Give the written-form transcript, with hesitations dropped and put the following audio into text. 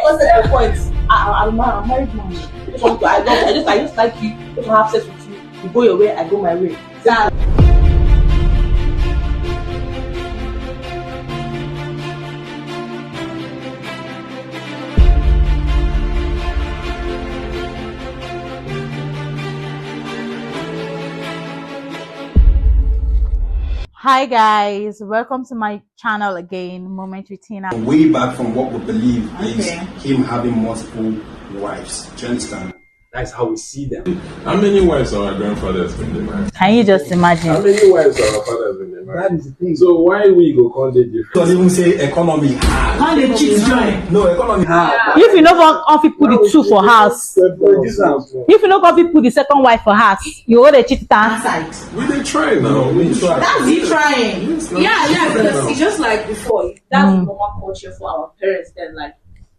What's the point? I'm a married man. I just like you. If I have sex with you, you go your way, I go my way. Hi guys, welcome to my channel again, Moment with Tina. Way back from what we believe is him having multiple wives. Do you understand? That's how we see them. How many wives are our grandfathers been married? Can you just imagine? How many wives are our fathers been married? That is the thing. So why we go call it different? Don't even say economy hard. How they cheat join? No, economy hard. If you know what people put the two for house, if you know what people put the second wife for house, you want to cheat outside. We did try now. That's he trying. Yeah, because it's just like before. That's normal culture for our parents then. Like